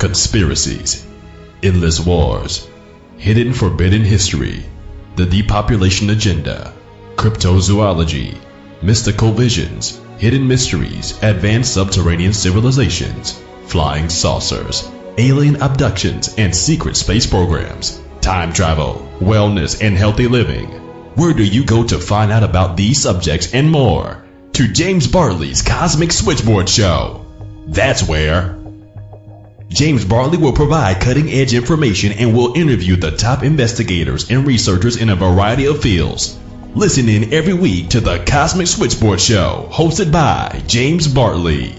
conspiracies, endless wars, hidden forbidden history, the depopulation agenda, cryptozoology, mystical visions, hidden mysteries, advanced subterranean civilizations, flying saucers, alien abductions, and secret space programs, time travel, wellness, and healthy living. Where do you go to find out about these subjects and more? To James Bartley's Cosmic Switchboard Show. That's where. James Bartley will provide cutting-edge information and will interview the top investigators and researchers in a variety of fields. Listen in every week to the Cosmic Switchboard Show, hosted by James Bartley.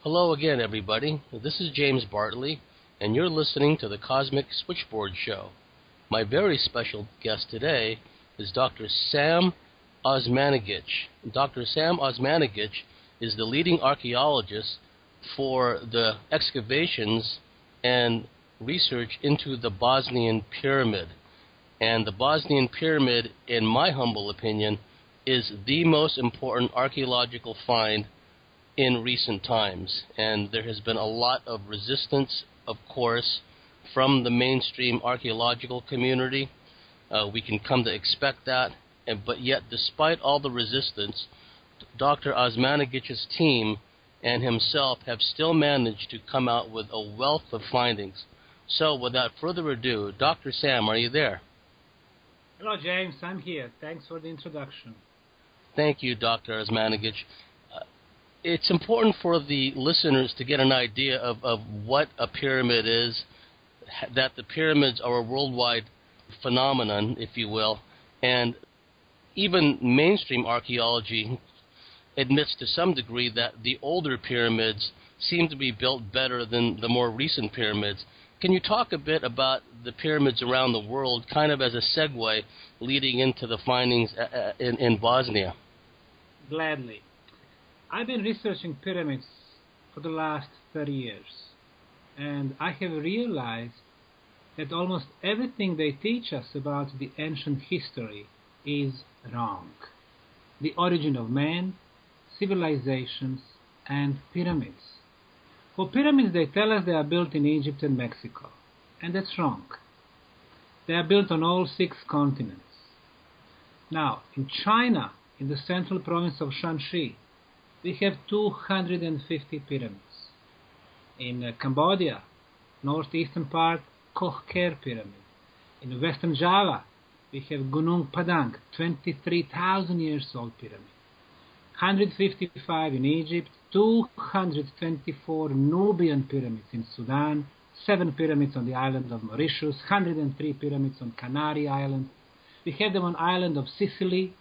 Hello again, everybody. This is James Bartley, and you're listening to the Cosmic Switchboard Show. My very special guest today is Dr. Sam Osmanagich. Dr. Sam Osmanagich is the leading archaeologist for the excavations and research into the Bosnian Pyramid. And the Bosnian Pyramid, in my humble opinion, is the most important archaeological find in recent times, and there has been a lot of resistance, of course, from the mainstream archaeological community. We can come to expect that, but yet despite all the resistance, Dr. Osmanagich's team and himself have still managed to come out with a wealth of findings. So without further ado, Dr. Sam, are you there? Hello James, I'm here. Thanks for the introduction. Thank you, Dr. Osmanagich. It's important for the listeners to get an idea of what a pyramid is, that the pyramids are a worldwide phenomenon, if you will, and even mainstream archaeology admits to some degree that the older pyramids seem to be built better than the more recent pyramids. Can you talk a bit about the pyramids around the world, kind of as a segue leading into the findings in Bosnia? Gladly. I've been researching pyramids for the last 30 years, and I have realized that almost everything they teach us about the ancient history is wrong. The origin of man, civilizations, and pyramids. For pyramids, they tell us they are built in Egypt and Mexico, and that's wrong. They are built on all 6 continents. Now, in China, in the central province of Shanxi, we have 250 pyramids. In Cambodia, northeastern part, Koh Ker Pyramid. In western Java, we have Gunung Padang, 23,000 years old pyramid. 155 in Egypt, 224 Nubian pyramids in Sudan, 7 pyramids on the island of Mauritius, 103 pyramids on Canary Islands. We have them on island of Sicily,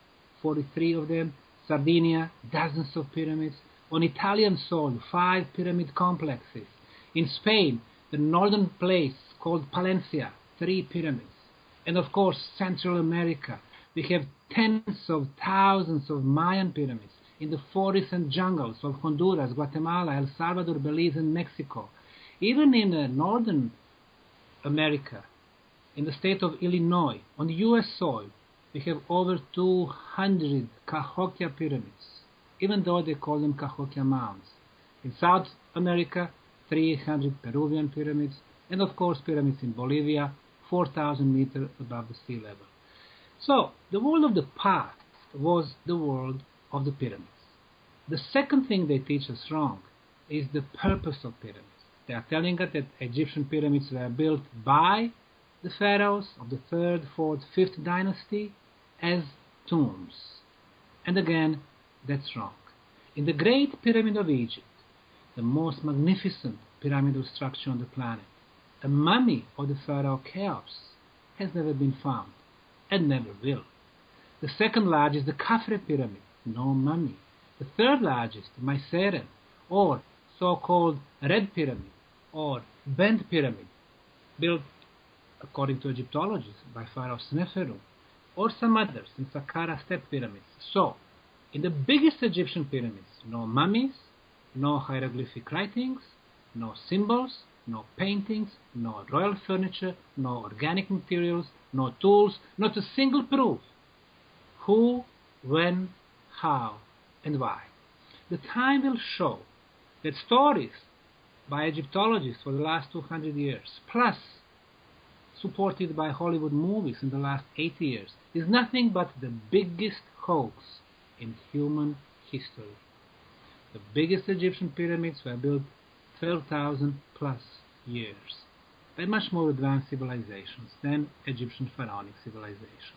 43 of them. Sardinia, dozens of pyramids. On Italian soil, 5 pyramid complexes. In Spain, the northern place called Palencia, 3 pyramids. And of course, Central America, we have tens of thousands of Mayan pyramids in the forests and jungles of Honduras, Guatemala, El Salvador, Belize, and Mexico. Even in Northern America, in the state of Illinois, on the U.S. soil, we have over 200 Cahokia pyramids, even though they call them Cahokia mounds. In South America, 300 Peruvian pyramids, and of course pyramids in Bolivia, 4,000 meters above the sea level. So, the world of the past was the world of the pyramids. The second thing they teach us wrong is the purpose of pyramids. They are telling us that Egyptian pyramids were built by the pharaohs of the 3rd, 4th, 5th dynasty as tombs. And again, that's wrong. In the Great Pyramid of Egypt, the most magnificent pyramidal structure on the planet, a mummy of the pharaoh Cheops has never been found, and never will. The second largest, the Khafre Pyramid, no mummy. The third largest, Myceren, or so-called Red Pyramid, or Bent Pyramid, built, according to Egyptologists, by Pharaoh Sneferu, or some others in Saqqara step pyramids. So, in the biggest Egyptian pyramids, No mummies, no hieroglyphic writings, no symbols, no paintings, no royal furniture, no organic materials, no tools, not a single proof. Who, when, how, and why. The time will show that stories by Egyptologists for the last 200 years, plus supported by Hollywood movies in the last 80 years, is nothing but the biggest hoax in human history. The biggest Egyptian pyramids were built 12,000 plus years by much more advanced civilizations than Egyptian pharaonic civilization.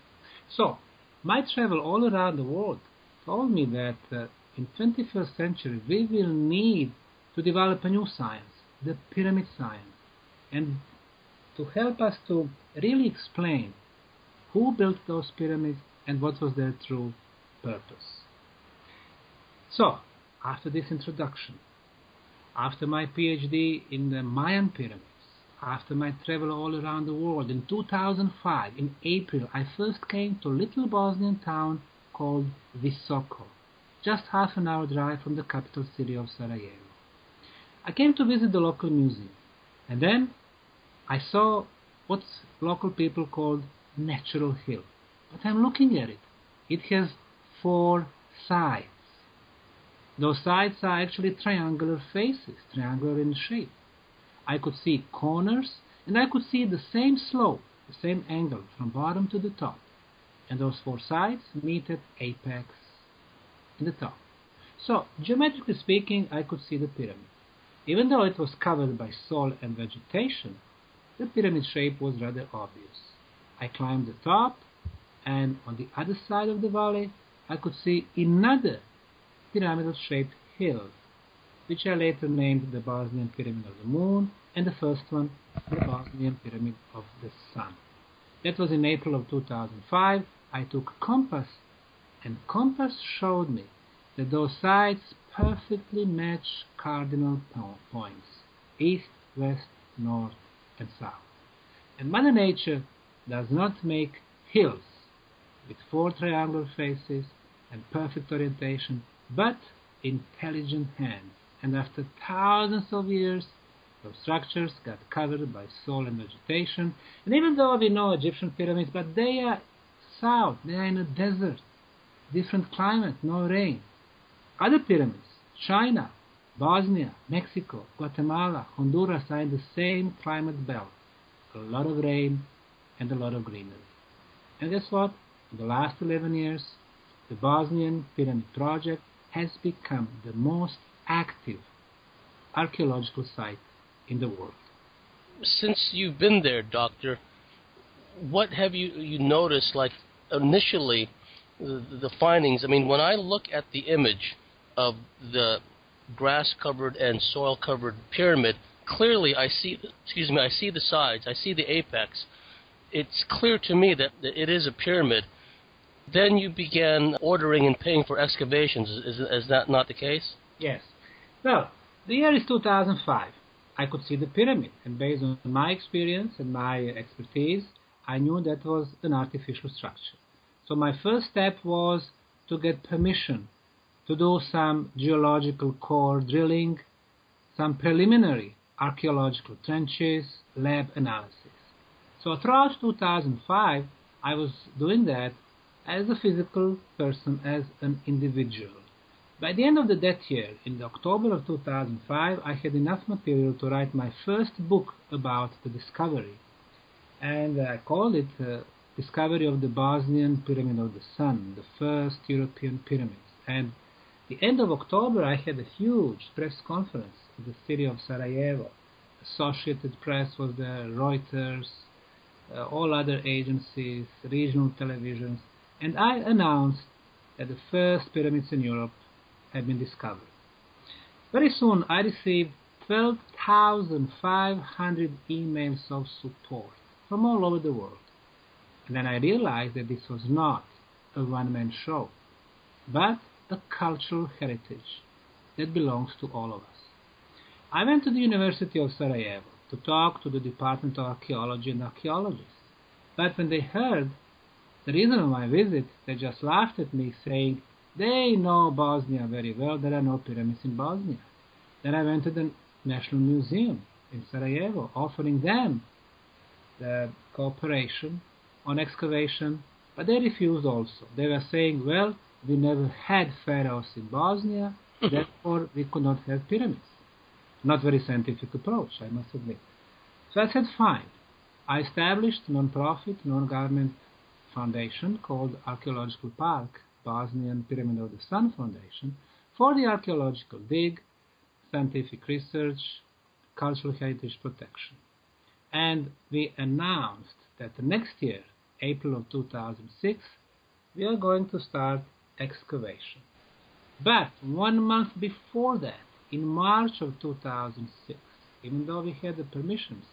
So, my travel all around the world told me that in 21st century we will need to develop a new science, the pyramid science, and to help us to really explain who built those pyramids and what was their true purpose. So, after this introduction, after my PhD in the Mayan pyramids, after my travel all around the world, in 2005, in April, I first came to a little Bosnian town called Visoko, just half an hour drive from the capital city of Sarajevo. I came to visit the local museum, and then I saw what local people called natural hill. But I'm looking at it. It has 4 sides. Those sides are actually triangular faces, triangular in shape. I could see corners, and I could see the same slope, the same angle from bottom to the top. And those 4 sides meet at apex in the top. So, geometrically speaking, I could see the pyramid. Even though it was covered by soil and vegetation, the pyramid shape was rather obvious. I climbed the top, and on the other side of the valley, I could see another pyramidal-shaped hill, which I later named the Bosnian Pyramid of the Moon, and the first one, the Bosnian Pyramid of the Sun. That was in April of 2005. I took a compass, and compass showed me that those sides perfectly match cardinal points, east, west, north, and south. And Mother Nature does not make hills with 4 triangular faces and perfect orientation, but intelligent hands. And after thousands of years, those structures got covered by soil and vegetation. And even though we know Egyptian pyramids, but they are south, they are in a desert, different climate, no rain. Other pyramids, China, Bosnia, Mexico, Guatemala, Honduras are in the same climate belt. A lot of rain and a lot of greenery. And guess what? In the last 11 years, the Bosnian Pyramid Project has become the most active archaeological site in the world. Since you've been there, Doctor, what have you noticed, like initially, the findings? I mean, when I look at the image of the grass-covered and soil-covered pyramid, clearly I see the sides, I see the apex. It's clear to me that it is a pyramid. Then you began ordering and paying for excavations. Is that not the case? Yes. Well, the year is 2005. I could see the pyramid, and based on my experience and my expertise, I knew that was an artificial structure. So my first step was to get permission to do some geological core drilling, some preliminary archaeological trenches, lab analysis. So throughout 2005, I was doing that as a physical person, as an individual. By the end of that year, in October of 2005, I had enough material to write my first book about the discovery. And I called it Discovery of the Bosnian Pyramid of the Sun, the first European pyramids. And the end of October, I had a huge press conference in the city of Sarajevo. Associated Press was there, Reuters, all other agencies, regional televisions, and I announced that the first pyramids in Europe had been discovered. Very soon I received 12,500 emails of support from all over the world. And then I realized that this was not a one-man show, but a cultural heritage that belongs to all of us. I went to the University of Sarajevo to talk to the Department of Archaeology and archaeologists. But when they heard the reason of my visit, they just laughed at me, saying, They know Bosnia very well. There are no pyramids in Bosnia. Then I went to the National Museum in Sarajevo, offering them the cooperation on excavation, but they refused also. They were saying, well, we never had pharaohs in Bosnia, therefore we could not have pyramids. Not very scientific approach, I must admit. So I said, fine. I established a non-profit, non-government foundation called Archaeological Park, Bosnian Pyramid of the Sun Foundation, for the archaeological dig, scientific research, cultural heritage protection. And we announced that the next year, April of 2006, we are going to start excavation. But 1 month before that, in March of 2006, even though we had the permissions,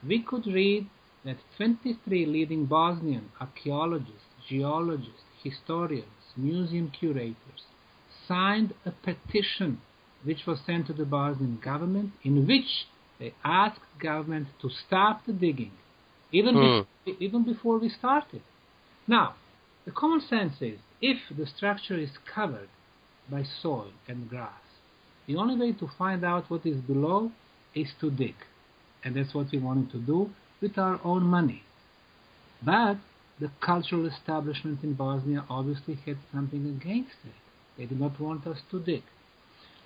we could read that 23 leading Bosnian archaeologists, geologists, historians, museum curators signed a petition which was sent to the Bosnian government, in which they asked government to stop the digging, even before we started. Now, the common sense is, if the structure is covered by soil and grass, the only way to find out what is below is to dig. And that's what we wanted to do with our own money. But the cultural establishment in Bosnia obviously had something against it. They did not want us to dig.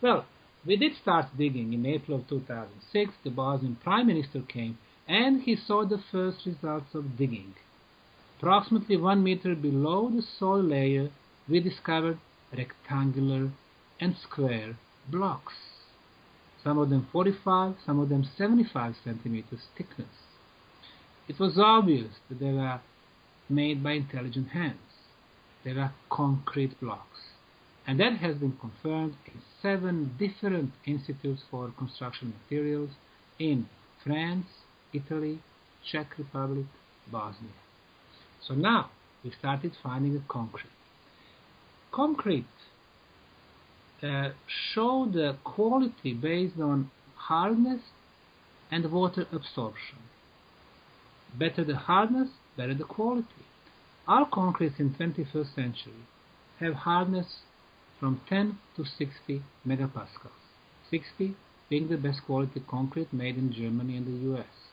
Well, we did start digging in April of 2006. The Bosnian Prime Minister came and he saw the first results of digging. Approximately 1 meter below the soil layer, we discovered rectangular and square blocks. Some of them 45, some of them 75 centimeters thickness. It was obvious that they were made by intelligent hands. They were concrete blocks. And that has been confirmed in 7 different institutes for construction materials in France, Italy, Czech Republic, Bosnia. So now we started finding the concrete. Concrete show the quality based on hardness and water absorption. Better the hardness, better the quality. Our concretes in 21st century have hardness from 10 to 60 megapascals. 60 being the best quality concrete made in Germany and the US.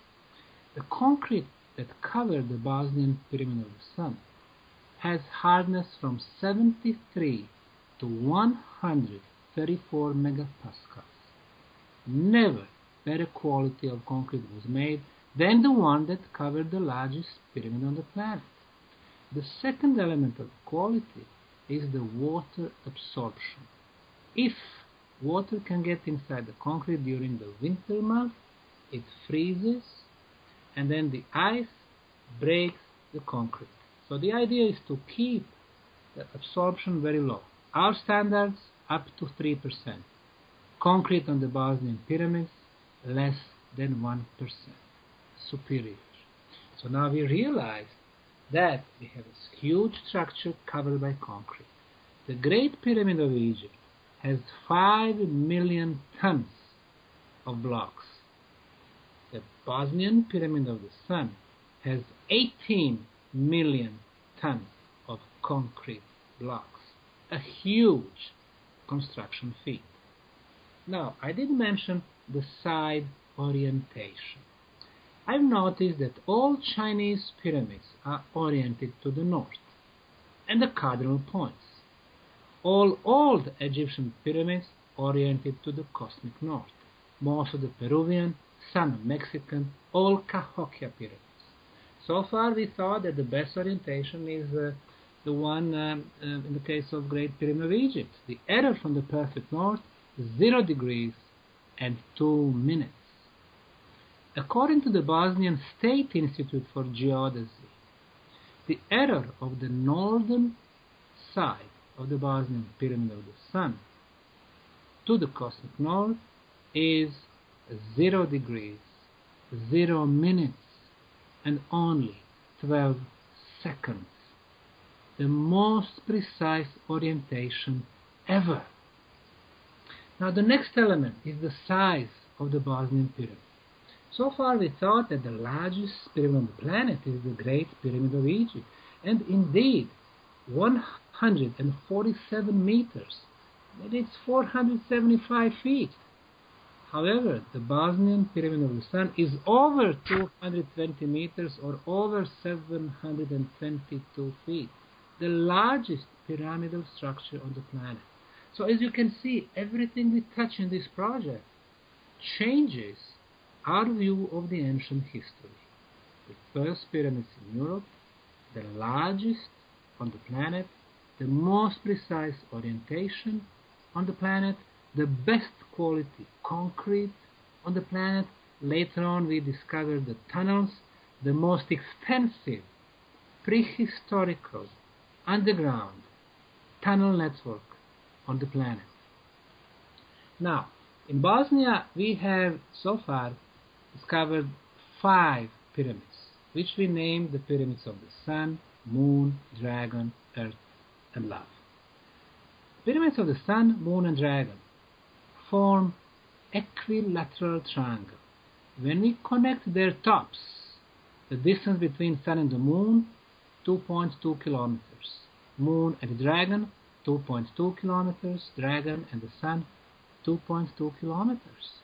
The concrete that covered the Bosnian Pyramid of the Sun has hardness from 73 to 134 megapascals. Never better quality of concrete was made than the one that covered the largest pyramid on the planet. The second element of quality is the water absorption. If water can get inside the concrete during the winter month, it freezes and then the ice breaks the concrete. So the idea is to keep the absorption very low. Our standards up to 3%. Concrete on the Bosnian pyramids less than 1%. Superior. So now we realize that we have a huge structure covered by concrete. The Great Pyramid of Egypt has 5 million tons of blocks. The Bosnian Pyramid of the Sun has 18 million tons of concrete blocks. A huge construction feat. Now, I did mention the side orientation. I've noticed that all Chinese pyramids are oriented to the north and the cardinal points. All old Egyptian pyramids oriented to the cosmic north. Most of the Peruvian, some Mexican, all Cahokia pyramids. So far we thought that the best orientation is the one in the case of Great Pyramid of Egypt. The error from the perfect north, 0 degrees and 2 minutes. According to the Bosnian State Institute for Geodesy, the error of the northern side of the Bosnian Pyramid of the Sun to the cosmic north is 0 degrees, 0 minutes, and only 12 seconds. The most precise orientation ever. Now the next element is the size of the Bosnian Pyramid. So far we thought that the largest pyramid on the planet is the Great Pyramid of Egypt. And indeed, 247 meters. That is 475 feet. However, the Bosnian Pyramid of the Sun is over 220 meters or over 722 feet, the largest pyramidal structure on the planet. So as you can see, everything we touch in this project changes our view of the ancient history. The first pyramids in Europe, the largest on the planet, the most precise orientation on the planet, the best quality concrete on the planet. Later on we discovered the tunnels, the most extensive prehistorical underground tunnel network on the planet. Now, in Bosnia we have so far discovered 5 pyramids, which we named the pyramids of the Sun, Moon, Dragon, Earth, and Love. Pyramids of the Sun, Moon, and Dragon form equilateral triangle. When we connect their tops, the distance between Sun and the Moon, 2.2 kilometers. Moon and the Dragon, 2.2 kilometers. Dragon and the Sun, 2.2 kilometers.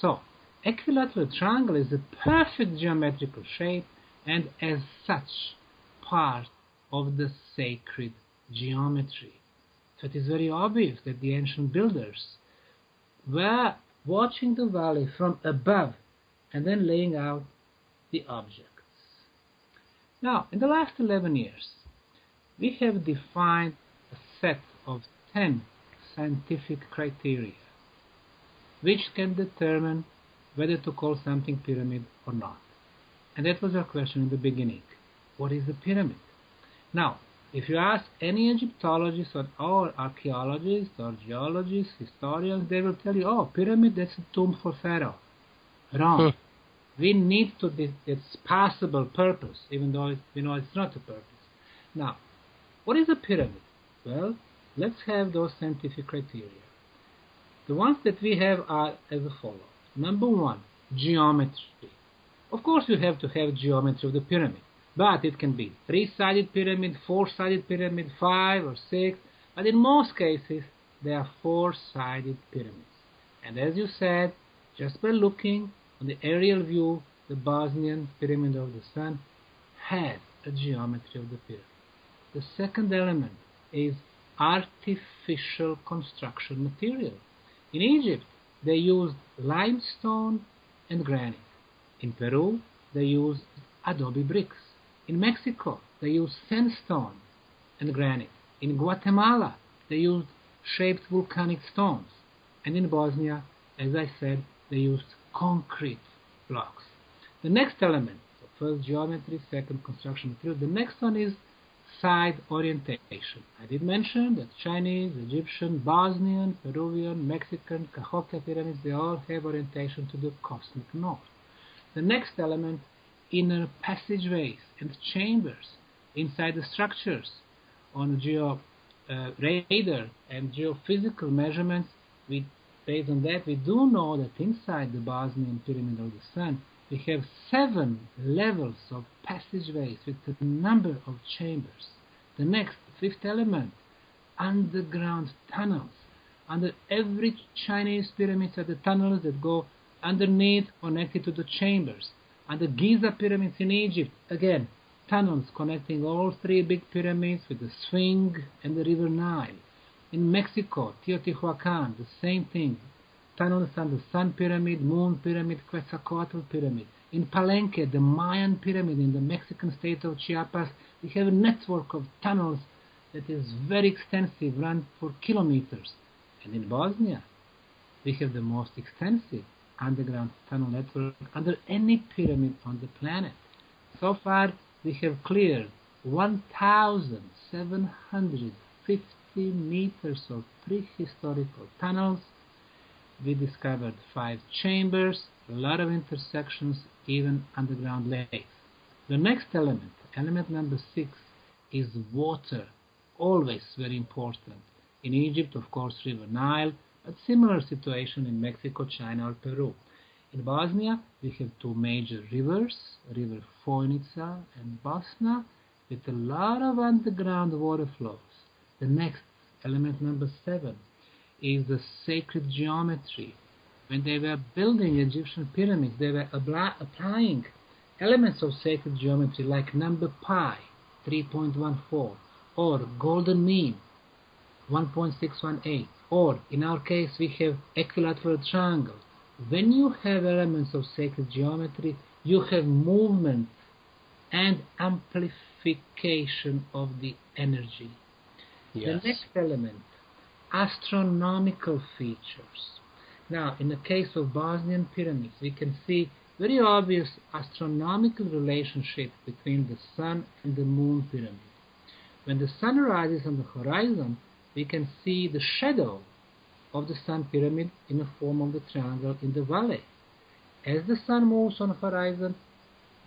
So, equilateral triangle is a perfect geometrical shape and as such part of the sacred geometry. So it is very obvious that the ancient builders were watching the valley from above and then laying out the objects. Now, in the last 11 years, we have defined a set of 10 scientific criteria which can determine whether to call something pyramid or not. And that was our question in the beginning. What is a pyramid? Now, if you ask any Egyptologist or archaeologist or geologist, historians, they will tell you, oh, pyramid, that's a tomb for Pharaoh. Wrong. We need to, its possible purpose, even though we know it's not a purpose. Now, what is a pyramid? Well, let's have those scientific criteria. The ones that we have are as follows. Number 1, geometry. Of course, you have to have geometry of the pyramid, but it can be 3-sided pyramid, 4-sided pyramid, 5 or 6, but in most cases, they are 4-sided pyramids. And as you said, just by looking on the aerial view, the Bosnian Pyramid of the Sun had a geometry of the pyramid. The second element is artificial construction material. In Egypt, they used limestone and granite. In Peru, they used adobe bricks. In Mexico, they used sandstone and granite. In Guatemala, they used shaped volcanic stones. And in Bosnia, as I said, they used concrete blocks. The next element, so first geometry, second construction material, the next one is side orientation. I did mention that Chinese, Egyptian, Bosnian, Peruvian, Mexican, Cahokia pyramids, they all have orientation to the cosmic north. The next element, inner passageways and chambers inside the structures. On radar and geophysical measurements, based on that, we do know that inside the Bosnian Pyramid of the Sun, we have 7 levels of passageways with a number of chambers. The next, 5th element, underground tunnels. Under every Chinese pyramid are the tunnels that go underneath, connected to the chambers. Under Giza pyramids in Egypt, again, tunnels connecting all 3 big pyramids with the Sphinx and the River Nile. In Mexico, Teotihuacan, the same thing. Tunnels under Sun Pyramid, Moon Pyramid, Quetzalcoatl Pyramid. In Palenque, the Mayan Pyramid in the Mexican state of Chiapas, we have a network of tunnels that is very extensive, run for kilometers. And in Bosnia, we have the most extensive underground tunnel network under any pyramid on the planet. So far, we have cleared 1,750 meters of prehistorical tunnels. We discovered 5 chambers, a lot of intersections, even underground lakes. The next element, element number 6, is water, always very important. In Egypt, of course, River Nile, but similar situation in Mexico, China, or Peru. In Bosnia, we have 2 major rivers, River Fojnica and Bosna, with a lot of underground water flows. The next, element number 7, is the sacred geometry. When they were building Egyptian pyramids, they were applying elements of sacred geometry like number pi, 3.14, or golden mean, 1.618, or in our case we have equilateral triangle. When you have elements of sacred geometry, you have movement and amplification of the energy. Yes. The next element, astronomical features. Now, in the case of Bosnian pyramids, we can see very obvious astronomical relationship between the sun and the moon pyramid. When the sun rises on the horizon, we can see the shadow of the sun pyramid in the form of the triangle in the valley. As the sun moves on the horizon,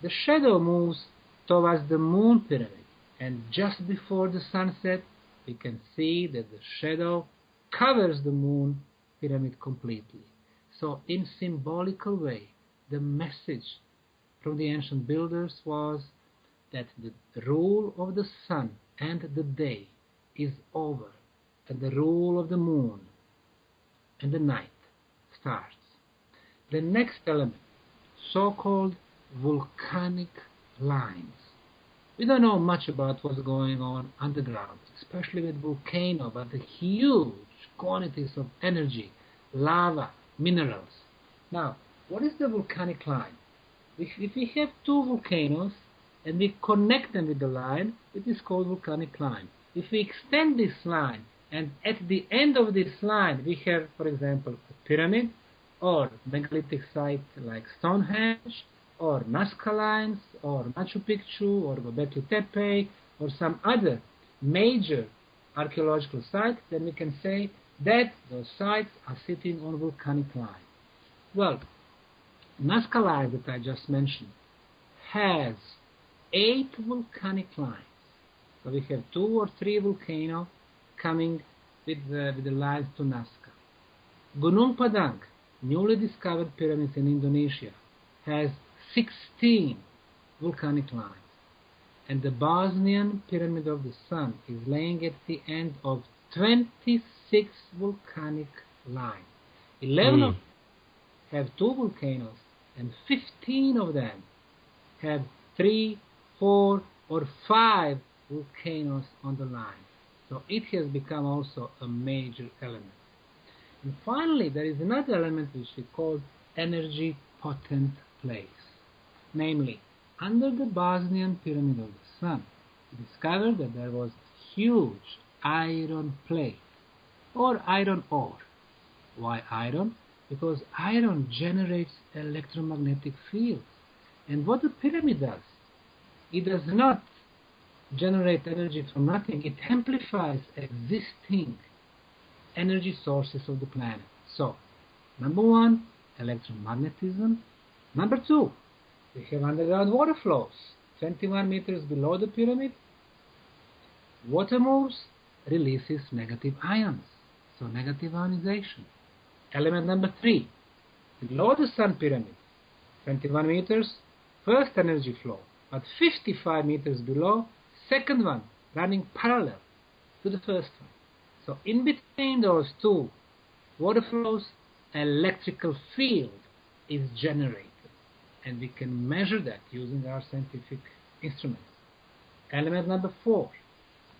the shadow moves towards the moon pyramid, and just before the sunset, we can see that the shadow covers the moon pyramid completely. So in symbolical way, the message from the ancient builders was that the rule of the sun and the day is over, and the rule of the moon and the night starts. The next element, so-called volcanic lines. We don't know much about what's going on underground, especially with volcano, but the huge quantities of energy, lava, minerals. Now, what is the volcanic line? If we have two volcanoes and we connect them with the line, it is called volcanic line. If we extend this line and at the end of this line we have, for example, a pyramid or megalithic site like Stonehenge or Nazca lines or Machu Picchu or Göbekli Tepe or some other major archaeological site, then we can say that those sites are sitting on volcanic line. Well, Nazca line that I just mentioned has 8 volcanic lines. So we have 2 or 3 volcanoes coming with the lines to Nazca. Gunung Padang, newly discovered pyramids in Indonesia, has 16 volcanic lines. And the Bosnian Pyramid of the Sun is laying at the end of 26 volcanic lines. 11 of them have 2 volcanoes, and 15 of them have 3, 4, or 5 volcanoes on the line. So it has become also a major element. And finally, there is another element which we call energy potent place. Namely, under the Bosnian Pyramid of the Sun, we discovered that there was a huge iron plate or iron ore. Why iron? Because iron generates electromagnetic fields. And what the pyramid does, it does not generate energy from nothing. It amplifies existing energy sources of the planet. So, number 1, electromagnetism. Number 2, we have underground water flows. 21 meters below the pyramid, water moves, releases negative ions. So negative ionization. Element number 3, below the Sun pyramid, 21 meters, first energy flow, but 55 meters below, second one, running parallel to the first one. So in between those two water flows, electrical field is generated, and we can measure that using our scientific instruments. Element number 4,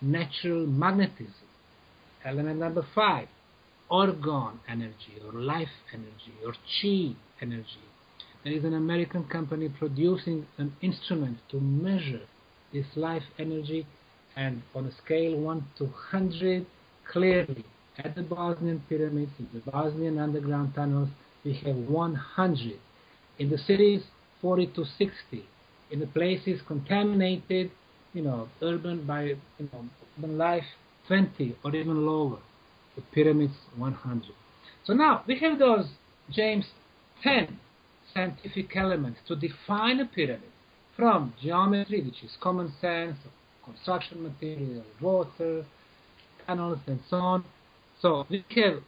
natural magnetism. Element number 5, orgone energy or life energy or chi energy. There is an American company producing an instrument to measure this life energy, and on a scale 1 to 100, clearly at the Bosnian pyramids, in the Bosnian underground tunnels, we have 100. In the cities, 40 to 60. In the places contaminated, urban by urban life, 20 or even lower. The pyramids, 100. So now we have those, James, 10 scientific elements to define a pyramid, from geometry, which is common sense, construction material, water, tunnels, and so on. So we have,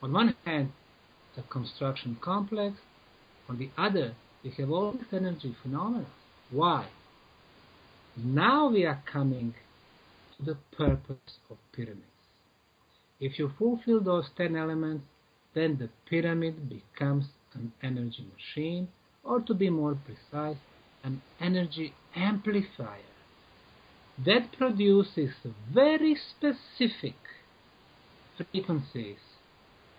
on one hand, the construction complex. On the other, we have all these energy phenomena. Why? Now we are coming to the purpose of pyramids. If you fulfill those 10 elements, then the pyramid becomes an energy machine, or to be more precise, an energy amplifier that produces very specific frequencies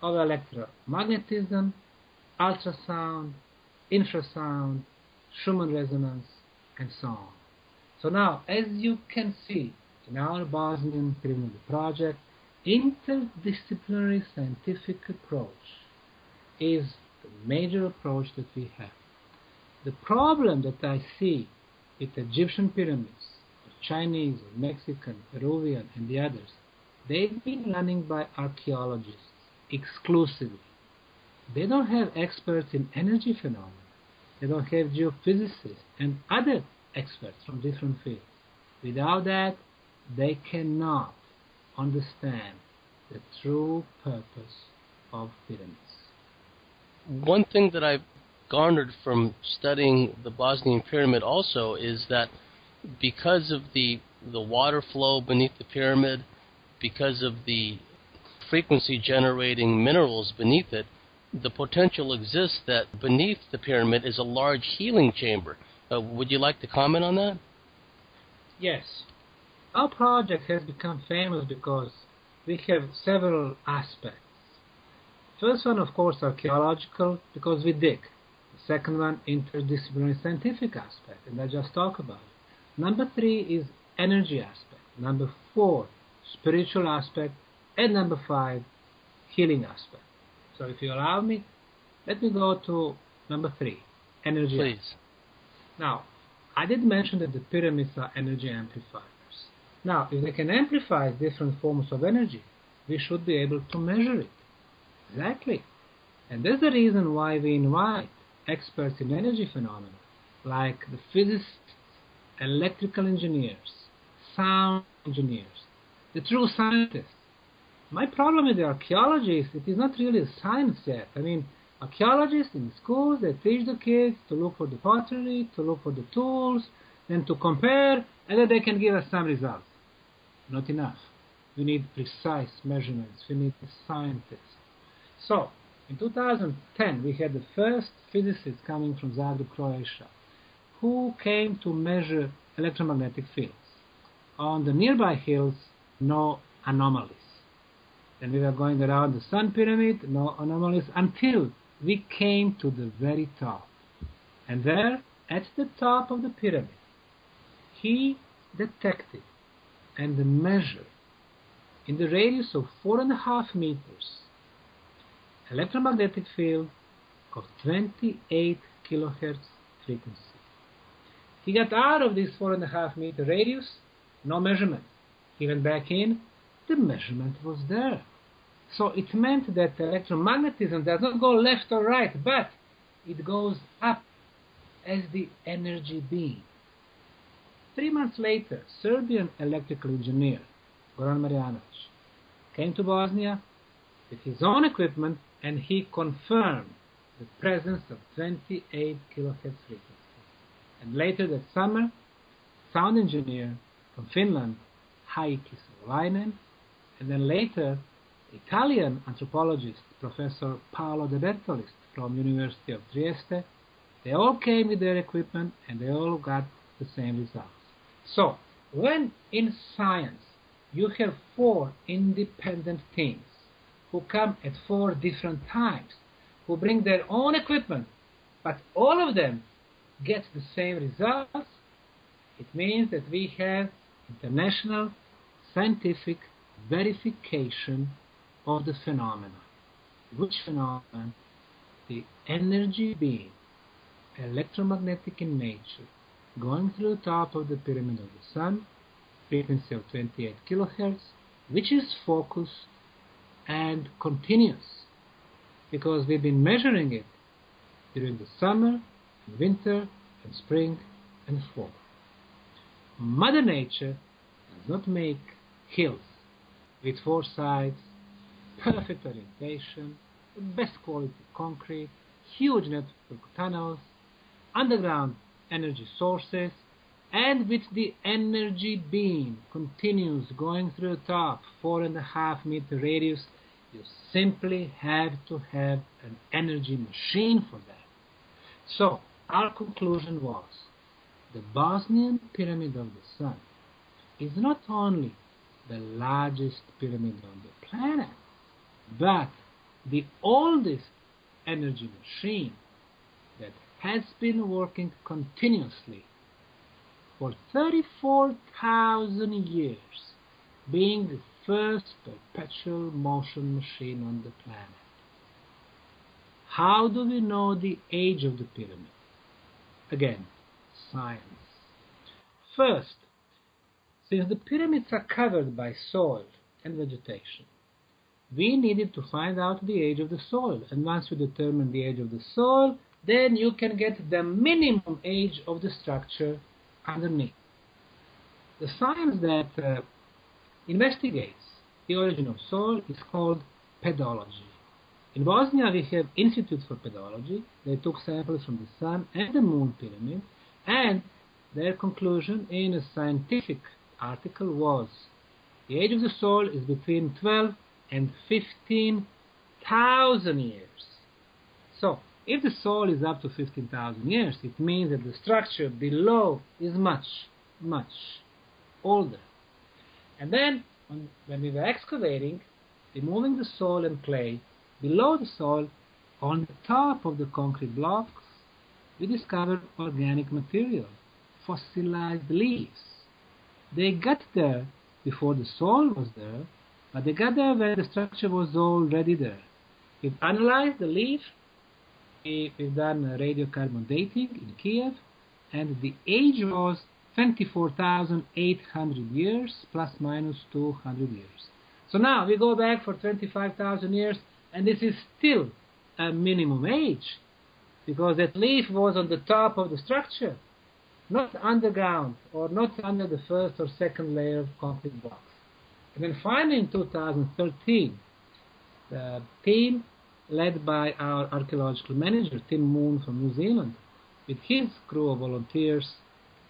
of electromagnetism, ultrasound, infrasound, Schumann resonance, and so on. So now, as you can see in our Bosnian pyramid project, interdisciplinary scientific approach is the major approach that we have. The problem that I see with Egyptian pyramids, or Chinese, or Mexican, Peruvian, and the others, they've been running by archaeologists exclusively. They don't have experts in energy phenomena. They don't have geophysicists and other experts from different fields. Without that, they cannot understand the true purpose of pyramids. One thing that I've garnered from studying the Bosnian pyramid also is that because of the water flow beneath the pyramid, because of the frequency generating minerals beneath it, the potential exists that beneath the pyramid is a large healing chamber. Would you like to comment on that? Yes. Our project has become famous because we have several aspects. First one, of course, archaeological, because we dig. The second one, interdisciplinary scientific aspect, and I just talked about it. Number 3 is energy aspect. Number 4, spiritual aspect. And number 5, healing aspect. So if you allow me, let me go to number 3, energy Please. aspect. Now, I did mention that the pyramids are energy amplifiers. Now, if they can amplify different forms of energy, we should be able to measure it. Exactly. And that's the reason why we invite experts in energy phenomena, like the physicists, electrical engineers, sound engineers, the true scientists. My problem with the archaeologists, it is not really a science yet. I mean, archaeologists in schools, they teach the kids to look for the pottery, to look for the tools, then to compare, and then they can give us some results. Not enough. We need precise measurements. We need scientists. So, in 2010, we had the first physicist coming from Zagreb, Croatia, who came to measure electromagnetic fields. On the nearby hills, no anomalies. Then we were going around the Sun Pyramid, no anomalies, until we came to the very top. And there, at the top of the pyramid, he detected and measured in the radius of 4.5 meters electromagnetic field of 28 kilohertz frequency. He got out of this 4.5 meter radius, no measurement. He went back in, the measurement was there. So it meant that electromagnetism does not go left or right, but it goes up as the energy beam. 3 months later, Serbian electrical engineer Goran Marjanovic came to Bosnia with his own equipment, and he confirmed the presence of 28 kilohertz frequency. And later that summer, sound engineer from Finland, Heikki Savolainen, and then later Italian anthropologist Professor Paolo De Bertolis from University of Trieste, they all came with their equipment and they all got the same results. So, when in science you have 4 independent teams who come at 4 different times, who bring their own equipment, but all of them get the same results, it means that we have international scientific verification of the phenomena. Which phenomenon? The energy beam, electromagnetic in nature, going through the top of the pyramid of the Sun, frequency of 28 kilohertz, which is focused and continuous, because we've been measuring it during the summer, and winter, and spring, and fall. Mother Nature does not make hills with 4 sides, perfect orientation, best quality concrete, huge network tunnels, underground energy sources, and with the energy beam continues going through the top, 4.5-meter radius, you simply have to have an energy machine for that. So, our conclusion was, the Bosnian Pyramid of the Sun is not only the largest pyramid on the planet, but the oldest energy machine that has been working continuously for 34,000 years, being the first perpetual motion machine on the planet. How do we know the age of the pyramid? Again, science. First, since the pyramids are covered by soil and vegetation, we needed to find out the age of the soil. And once you determine the age of the soil, then you can get the minimum age of the structure underneath. The science that investigates the origin of soil is called pedology. In Bosnia, we have Institute for Pedology. They took samples from the Sun and the Moon pyramid, and their conclusion in a scientific article was the age of the soil is between 12 and 15,000 years. So, if the soil is up to 15,000 years, it means that the structure below is much, much older. And then, when we were excavating, removing the soil and clay, below the soil, on the top of the concrete blocks, we discovered organic material, fossilized leaves. They got there before the soil was there, but they got there when the structure was already there. We've analyzed the leaf, we've done radiocarbon dating in Kiev, and the age was 24,800 years, plus minus 200 years. So now we go back for 25,000 years, and this is still a minimum age, because that leaf was on the top of the structure, not underground, or not under the first or second layer of concrete blocks. And then finally in 2013, the team led by our archaeological manager, Tim Moon from New Zealand, with his crew of volunteers,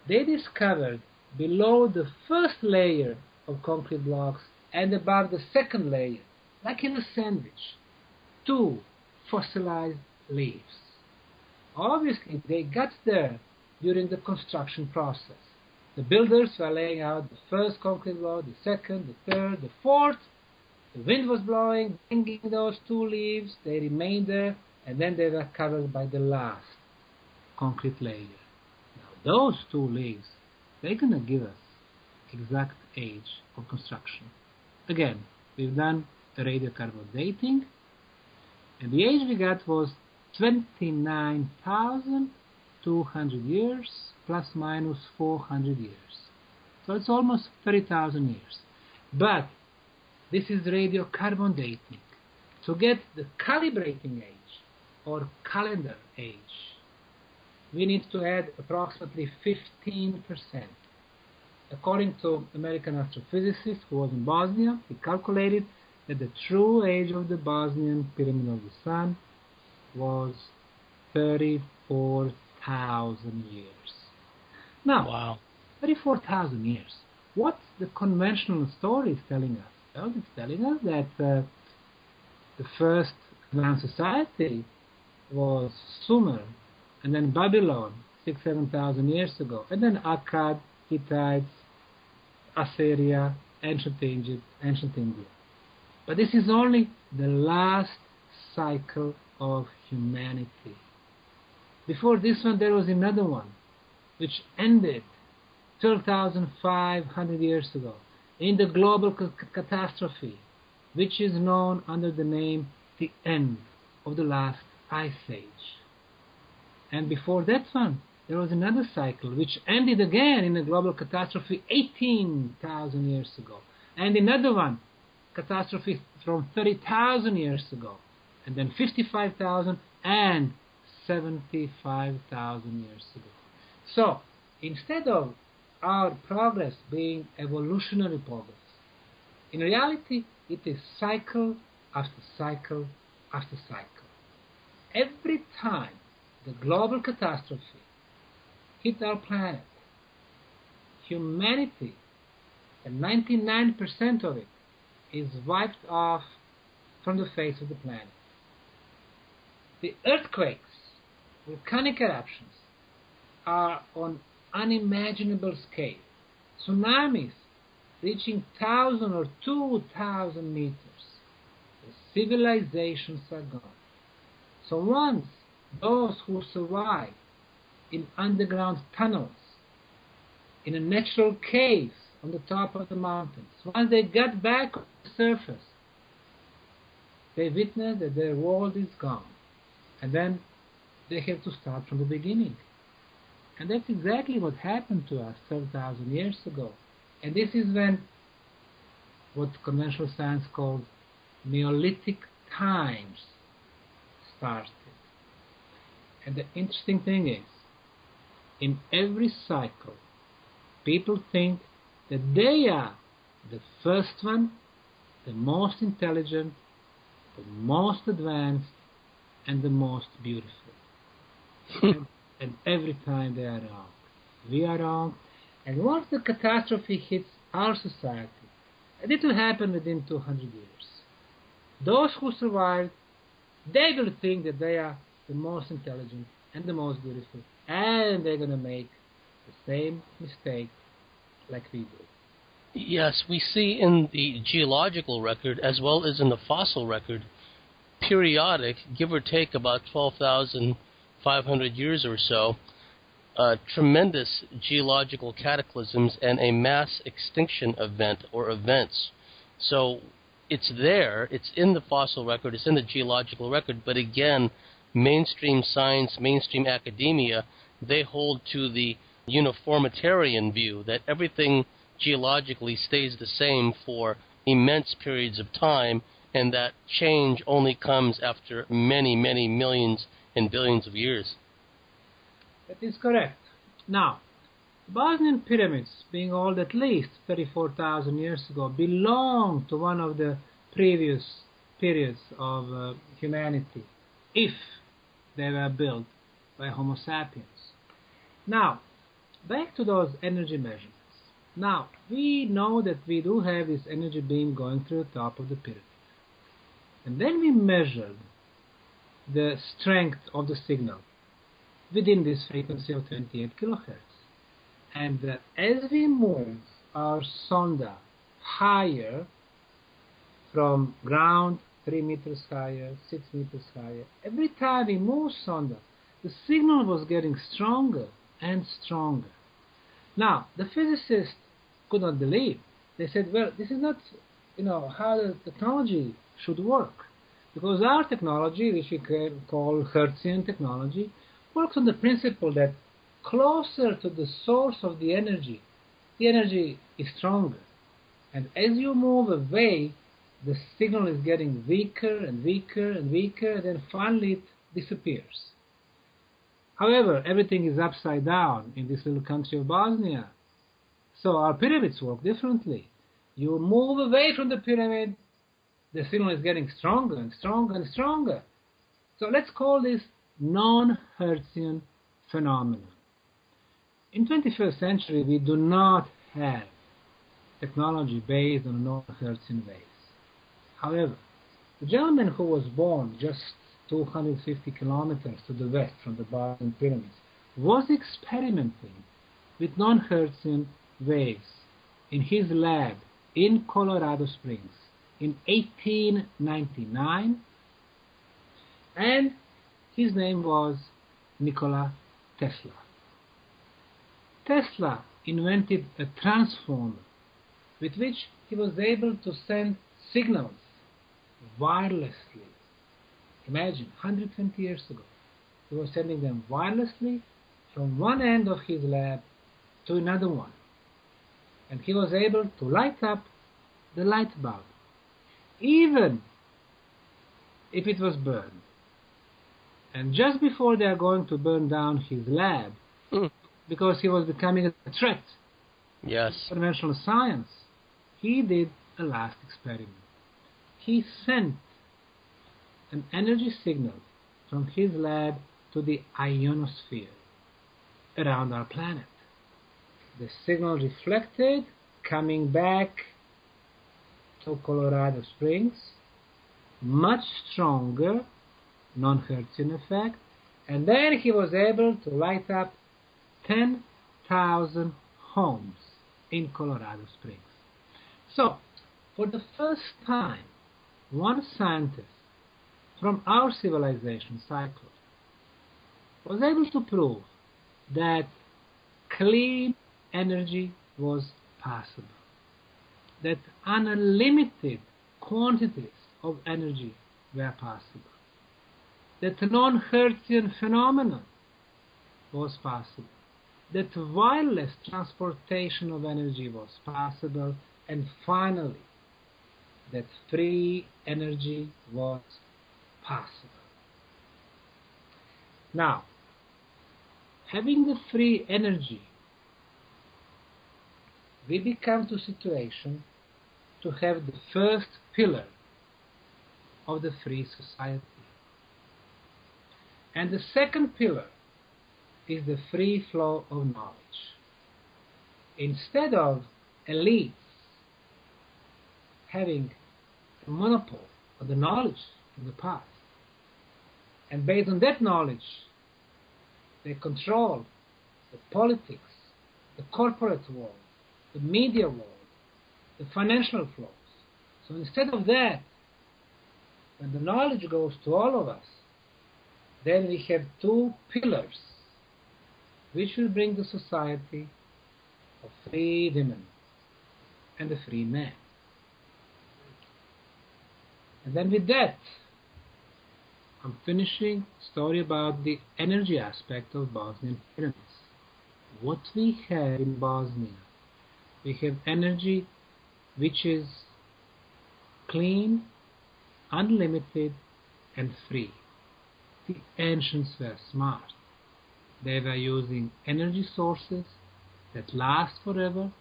they discovered below the first layer of concrete blocks and above the second layer, like in a sandwich, 2 fossilized leaves. Obviously, they got there during the construction process. The builders were laying out the first concrete block, the second, the third, the fourth. The wind was blowing, bringing those 2 leaves. They remained there, and then they were covered by the last concrete layer. Now, those 2 leaves, they're going to give us exact age of construction. Again, we've done a radiocarbon dating, and the age we got was 29,200 years, plus minus 400 years. So it's almost 30,000 years. But this is radiocarbon dating. To get the calibrating age, or calendar age, we need to add approximately 15%. According to American astrophysicist who was in Bosnia, he calculated that the true age of the Bosnian Pyramid of the Sun was 34,000 years. Now, Wow. 34,000 years. What the conventional story is telling us? Well, it's telling us that the first advanced society was Sumer, and then Babylon, 6,000-7,000 years ago, and then Akkad, Hittites, Assyria, ancient Egypt, ancient India. But this is only the last cycle of humanity. Before this one, there was another one, which ended 12,500 years ago in the global catastrophe, which is known under the name the end of the last ice age. And before that one, there was another cycle which ended again in a global catastrophe 18,000 years ago. And another one, catastrophe from 30,000 years ago. And then 55,000 and 75,000 years ago. So, instead of our progress being evolutionary progress, in reality, it is cycle after cycle after cycle. Every time the global catastrophe hit our planet, humanity, and 99% of it, is wiped off from the face of the planet. The earthquakes, volcanic eruptions, are on unimaginable scale. Tsunamis reaching 1,000 or 2,000 meters. The civilizations are gone. So once those who survive in underground tunnels, in a natural cave on the top of the mountains, once they got back on the surface, they witnessed that their world is gone. And then they have to start from the beginning. And that's exactly what happened to us 12,000 years ago. And this is when what conventional science calls Neolithic times started. And the interesting thing is, in every cycle, people think that they are the first one, the most intelligent, the most advanced, and the most beautiful. and every time they are wrong. We are wrong. And once the catastrophe hits our society, and it will happen within 200 years, those who survived, they will think that they are the most intelligent and the most beautiful, and they're going to make the same mistake like we do. Yes, we see in the geological record as well as in the fossil record periodic, give or take about 12,500 years or so, tremendous geological cataclysms and a mass extinction event or events. So it's there, it's in the fossil record, it's in the geological record, but again, mainstream science, mainstream academia, they hold to the uniformitarian view that everything geologically stays the same for immense periods of time, and that change only comes after many, many millions and billions of years. That is correct. Now, the Bosnian pyramids, being old at least 34,000 years ago, belong to one of the previous periods of humanity, if they were built by Homo sapiens. Now, back to those energy measurements. Now, we know that we do have this energy beam going through the top of the pyramid. And then we measured the strength of the signal within this frequency of 28 kilohertz. And as we move our sonda higher, from ground 3 meters higher, 6 meters higher, every time we move sonda, the signal was getting stronger and stronger. Now, the physicists could not believe. They said, well, this is not how the technology should work. Because our technology, which we call Hertzian technology, works on the principle that closer to the source of the energy is stronger. And as you move away, the signal is getting weaker and weaker and weaker, and then finally it disappears. However, everything is upside down in this little country of Bosnia. So our pyramids work differently. You move away from the pyramid, the signal is getting stronger and stronger and stronger. So let's call this non-Hertzian phenomenon. In 21st century, we do not have technology based on non-Hertzian waves. However, the gentleman who was born just 250 kilometers to the west from the Bosnian pyramids was experimenting with non-Hertzian waves in his lab in Colorado Springs in 1899, and his name was Nikola Tesla. Tesla invented a transformer with which he was able to send signals wirelessly. Imagine, 120 years ago, he was sending them wirelessly from one end of his lab to another one. And he was able to light up the light bulb, even if it was burned. And just before they are going to burn down his lab, because he was becoming a threat to conventional science, he did a last experiment. He sent an energy signal from his lab to the ionosphere around our planet. the signal reflected, coming back to Colorado Springs, much stronger non-Hertzian effect, and then he was able to light up 10,000 homes in Colorado Springs. So, for the first time, one scientist from our civilization cycle was able to prove that clean energy was possible, that unlimited quantities of energy were possible, that non-Hertzian phenomenon was possible, that wireless transportation of energy was possible, and finally, that free energy was possible. Now, having the free energy, we become to a situation to have the first pillar of the free society. And the second pillar is the free flow of knowledge. Instead of elites having a monopoly of the knowledge of the past, and based on that knowledge, they control the politics, the corporate world, the media world, the financial flows. So instead of that, when the knowledge goes to all of us, then we have two pillars which will bring the society of free women and the free man. And then with that, I'm finishing story about the energy aspect of Bosnian pyramids. What we have in Bosnia, we have energy which is clean, unlimited, and free. The ancients were smart. They were using energy sources that last forever.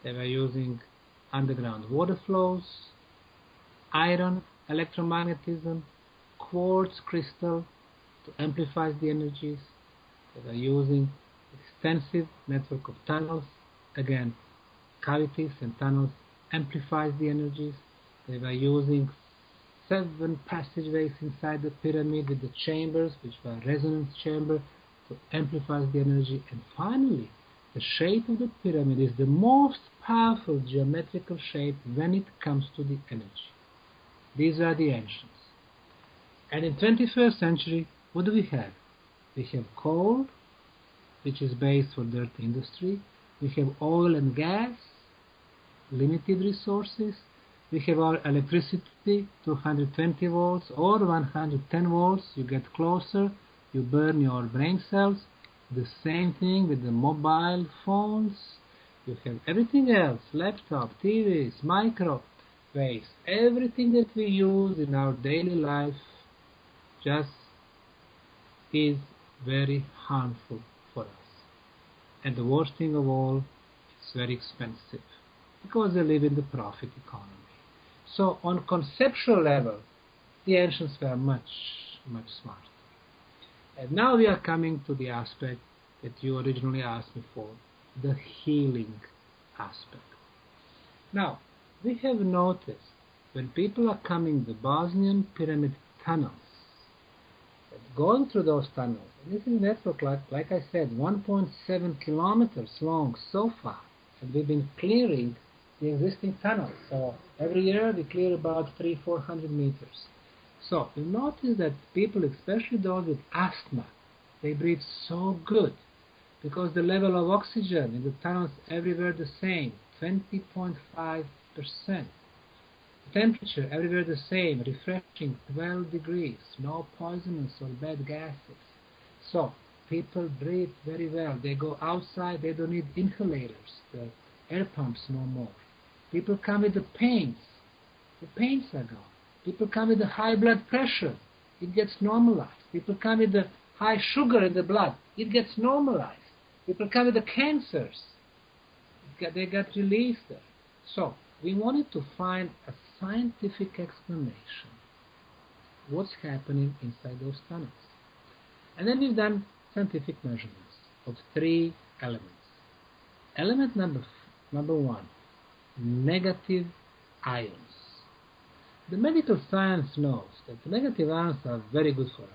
They were using underground water flows, iron, electromagnetism, quartz crystal to amplify the energies. They were using extensive network of tunnels. Again, cavities and tunnels amplifies the energies. They were using 7 passageways inside the pyramid with the chambers, which were resonance chamber, to amplify the energy. And finally, the shape of the pyramid is the most powerful geometrical shape when it comes to the energy. These are the ancients. And in 21st century, what do we have? We have coal, which is based for dirt industry. We have oil and gas, limited resources. We have our electricity, 220 volts or 110 volts. You get closer, you burn your brain cells. The same thing with the mobile phones. You have everything else, laptop, TVs, microwaves, everything that we use in our daily life just is very harmful for us. And the worst thing of all, it's very expensive because they live in the profit economy. So on conceptual level, the ancients were much, much smarter. And now we are coming to the aspect that you originally asked me for, the healing aspect. Now, we have noticed when people are coming the Bosnian pyramid tunnels, going through those tunnels, and this is a network, like I said, 1.7 kilometers long so far, and we've been clearing the existing tunnels. So every year we clear about 300-400 meters. So you notice that people, especially those with asthma, they breathe so good because the level of oxygen in the tunnels everywhere the same, 20.5%. Temperature everywhere the same, refreshing, 12 degrees, no poisonous or bad gases. So people breathe very well. They go outside, they don't need inhalators, the air pumps no more. People come with the pains are gone. People come with the high blood pressure, it gets normalized. People come with the high sugar in the blood, it gets normalized. People come with the cancers, they get released there. So we wanted to find a scientific explanation what's happening inside those tunnels. And then we've done scientific measurements of 3 elements. Element number one, negative ions. The medical science knows that the negative ions are very good for us.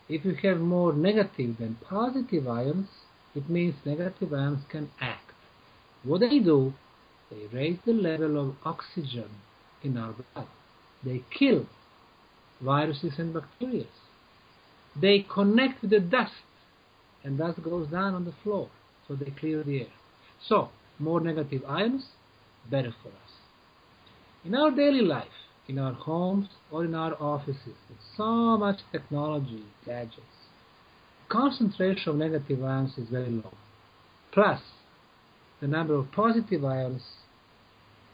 If you have more negative than positive ions, it means negative ions can act. What they do, they raise the level of oxygen in our blood. They kill viruses and bacteria. They connect with the dust, and dust goes down on the floor, so they clear the air. So, more negative ions, better for us. In our daily life, in our homes or in our offices, with so much technology, gadgets, the concentration of negative ions is very low. Plus, the number of positive ions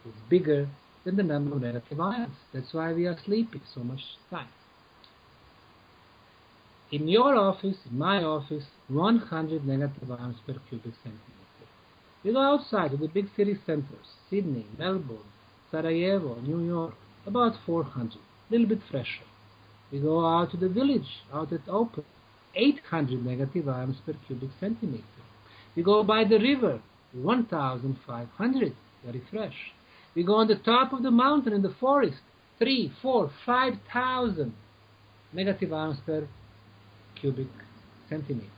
is bigger than the number of negative ions. That's why we are sleeping so much time. In your office, in my office, 100 negative ions per cubic centimeter. We go outside to the big city centers, Sydney, Melbourne, Sarajevo, New York, about 400, a little bit fresher. We go out to the village, out at open, 800 negative ions per cubic centimeter. We go by the river, 1,500, very fresh. We go on the top of the mountain in the forest, 3, 4, 5,000 negative ions per cubic centimeter.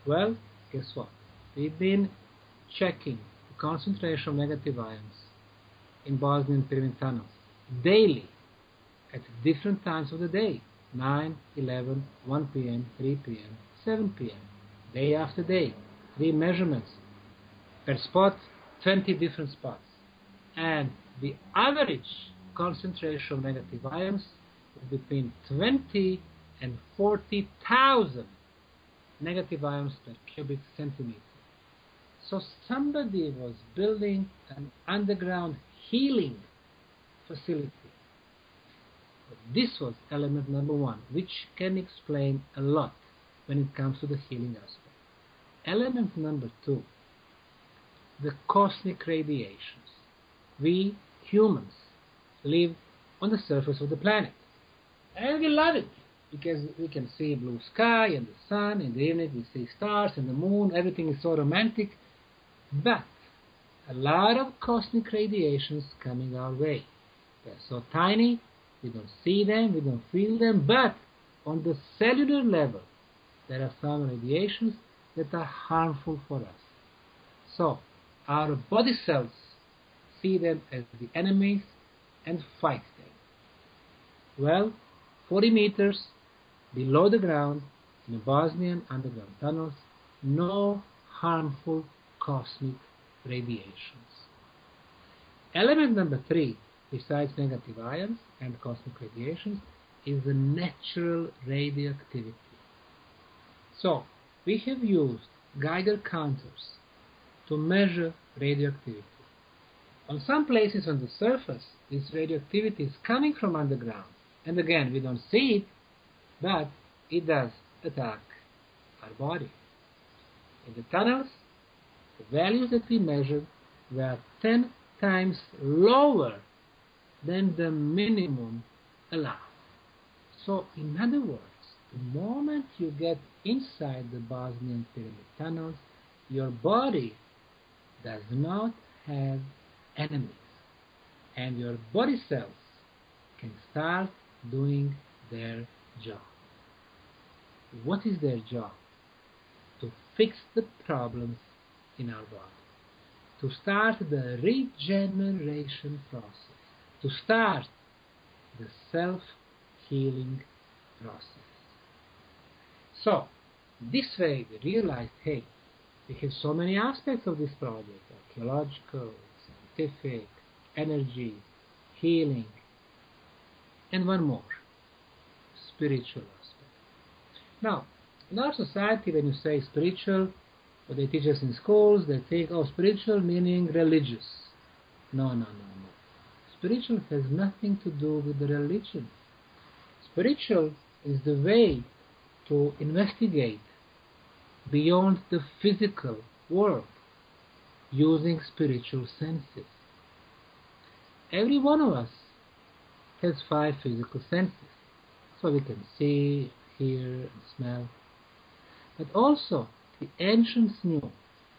Well, guess what? We've been checking the concentration of negative ions in Bosnian pyramid tunnels daily at different times of the day, 9, 11, 1 p.m., 3 p.m., 7 p.m., day after day, 3 measurements per spot, 20 different spots. And the average concentration of negative ions is between 20 and 40,000 negative ions per cubic centimeter. So somebody was building an underground healing facility. But this was element number one, which can explain a lot when it comes to the healing aspect. Element number two, the cosmic radiations. We humans live on the surface of the planet, and we love it because we can see blue sky and the sun. In the evening we see stars and the moon. Everything is so romantic. But a lot of cosmic radiations coming our way. They're so tiny, we don't see them, we don't feel them, but on the cellular level, there are some radiations that are harmful for us. So, our body cells see them as the enemies and fight them. Well, 40 meters below the ground, in the Bosnian underground tunnels, no harmful cosmic radiations. Element number three, besides negative ions and cosmic radiations, is the natural radioactivity. So, we have used Geiger counters to measure radioactivity. On some places on the surface, this radioactivity is coming from underground. And again, we don't see it, but it does attack our body. In the tunnels, the values that we measured were 10 times lower than the minimum allowed. So, in other words, the moment you get inside the Bosnian pyramid tunnels, your body does not have enemies, and your body cells can start doing their job. What is their job? To fix the problems in our body, to start the regeneration process, to start the self-healing process. So, this way we realized, hey, we have so many aspects of this project: archaeological, scientific, energy, healing, and one more, spiritual aspect. Now, in our society, when you say spiritual, what they teach us in schools, they think, oh, spiritual meaning religious. No. Spiritual has nothing to do with the religion. Spiritual is the way to investigate beyond the physical world using spiritual senses. Every one of us has 5 physical senses, so we can see, hear, and smell. But also, the ancients knew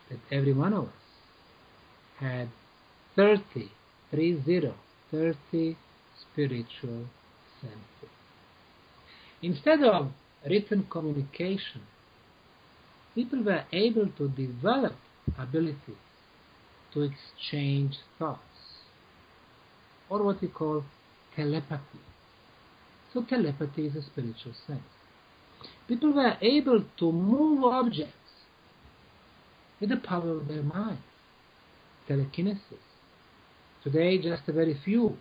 that every one of us had 30 spiritual senses. Instead of written communication, people were able to develop abilities to exchange thoughts, or what we call telepathy. So telepathy is a spiritual sense. People were able to move objects with the power of their mind, telekinesis. Today, just a very few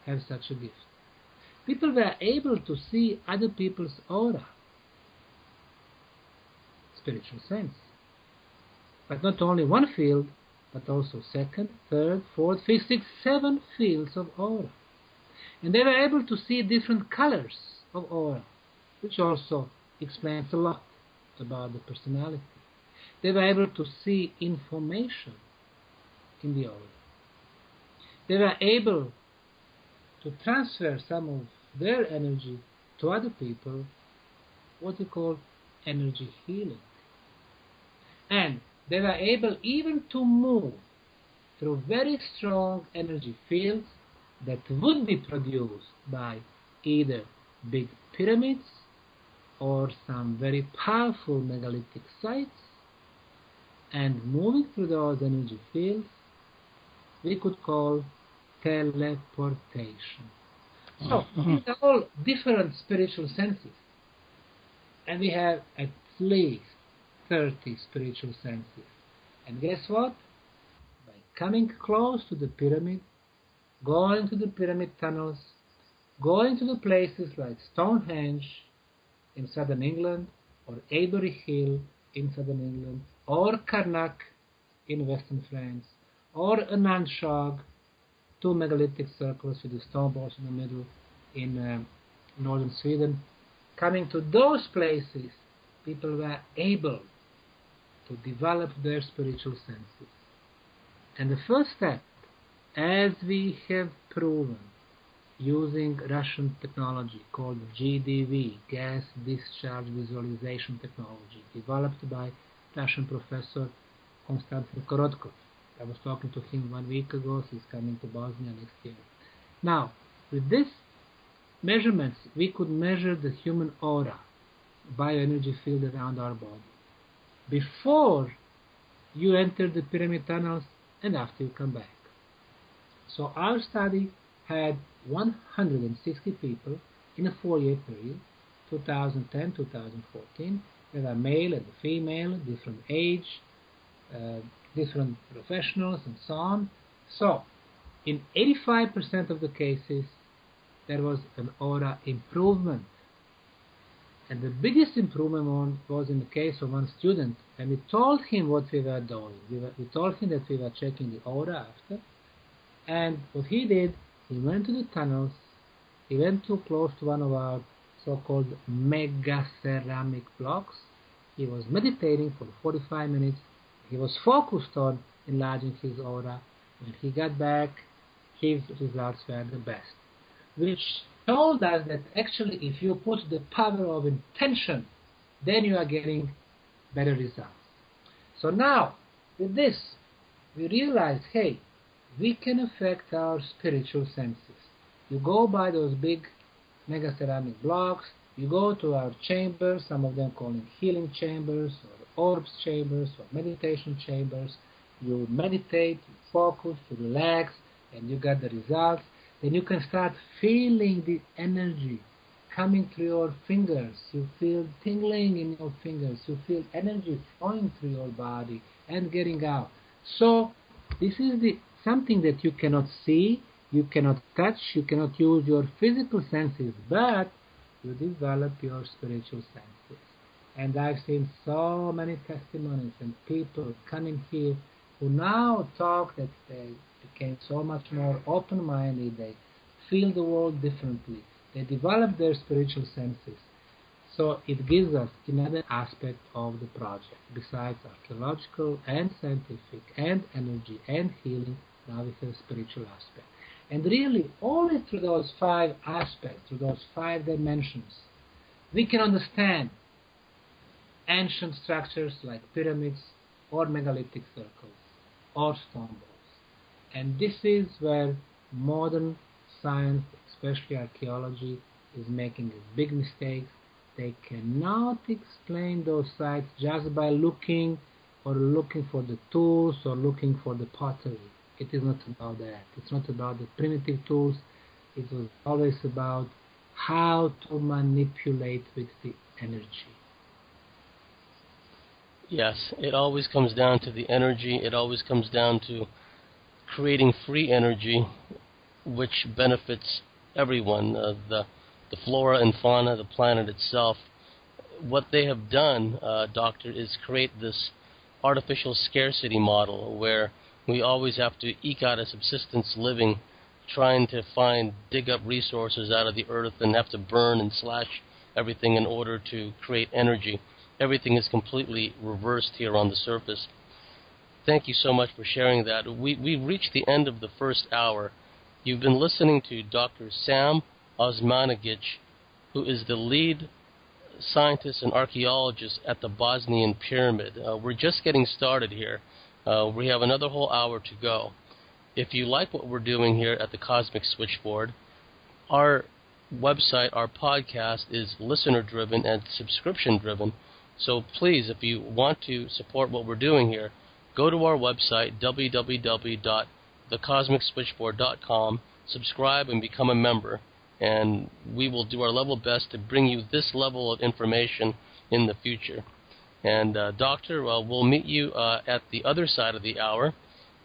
have such a gift. People were able to see other people's aura, spiritual sense. But not only one field, but also second, third, fourth, fifth, sixth, 7 fields of aura. And they were able to see different colors of aura, which also explains a lot about the personality. They were able to see information in the aura. They were able to transfer some of their energy to other people, what we call energy healing. And they were able even to move through very strong energy fields that would be produced by either big pyramids or some very powerful megalithic sites, and moving through those energy fields we could call teleportation. So these are all different spiritual senses, and we have at least 30 spiritual senses. And guess what? By coming close to the pyramid, going to the pyramid tunnels, going to the places like Stonehenge in southern England, or Avebury Hill in southern England, or Karnak in western France, or Anandshag, 2 megalithic circles with the stone balls in the middle in northern Sweden. Coming to those places, people were able to develop their spiritual senses. And the first step, as we have proven, using Russian technology called GDV, gas discharge visualization technology, developed by Russian professor Konstantin Korotkov. I was talking to him 1 week ago. He's coming to Bosnian next year. Now, with these measurements, we could measure the human aura, bioenergy field around our body, before you enter the pyramid tunnels and after you come back. So our study had 160 people in a 4-year period, 2010-2014. There were male and female, different age, different professionals, and so on. So, in 85% of the cases, there was an aura improvement. And the biggest improvement was in the case of one student, and we told him what we were doing. We told him that we were checking the aura after, and what he did, he went to the tunnels, he went too close to one of our so-called mega ceramic blocks. He was meditating for 45 minutes. He was focused on enlarging his aura. When he got back, his results were the best, which told us that actually if you put the power of intention, then you are getting better results. So now, with this, we realized, hey, we can affect our spiritual senses. You go by those big mega ceramic blocks, you go to our chambers, some of them called healing chambers, or orbs chambers, or meditation chambers. You meditate, you focus, you relax, and you get the results. Then you can start feeling the energy coming through your fingers. You feel tingling in your fingers. You feel energy flowing through your body and getting out. So this is something that you cannot see, you cannot touch, you cannot use your physical senses, but you develop your spiritual senses. And I've seen so many testimonies and people coming here who now talk that they became so much more open-minded, they feel the world differently, they develop their spiritual senses. So it gives us another aspect of the project. Besides archaeological and scientific and energy and healing, now we have a spiritual aspect. And really, only through those 5 aspects, through those 5 dimensions, we can understand ancient structures like pyramids or megalithic circles, or stone balls. And this is where modern science, especially archaeology, is making a big mistake. They cannot explain those sites just by looking for the tools or looking for the pottery. It is not about that. It's not about the primitive tools. It was always about how to manipulate with the energy. Yes, it always comes down to the energy. It always comes down to creating free energy, which benefits everyone, the flora and fauna, the planet itself. What they have done, Doctor, is create this artificial scarcity model where we always have to eke out a subsistence living, trying to dig up resources out of the earth and have to burn and slash everything in order to create energy. Everything is completely reversed here on the surface. Thank you so much for sharing that. We've reached the end of the first hour. You've been listening to Dr. Sam Osmanagich, who is the lead scientist and archaeologist at the Bosnian pyramid. We're just getting started here. We have another whole hour to go. If you like what we're doing here at the Cosmic Switchboard, our website, our podcast is listener-driven and subscription-driven. So please, if you want to support what we're doing here, go to our website, www.thecosmicswitchboard.com, subscribe and become a member, and we will do our level best to bring you this level of information in the future. And Doctor, we'll meet you at the other side of the hour.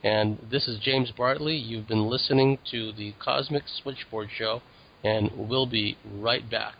And this is James Bartley. You've been listening to the Cosmic Switchboard Show, and we'll be right back.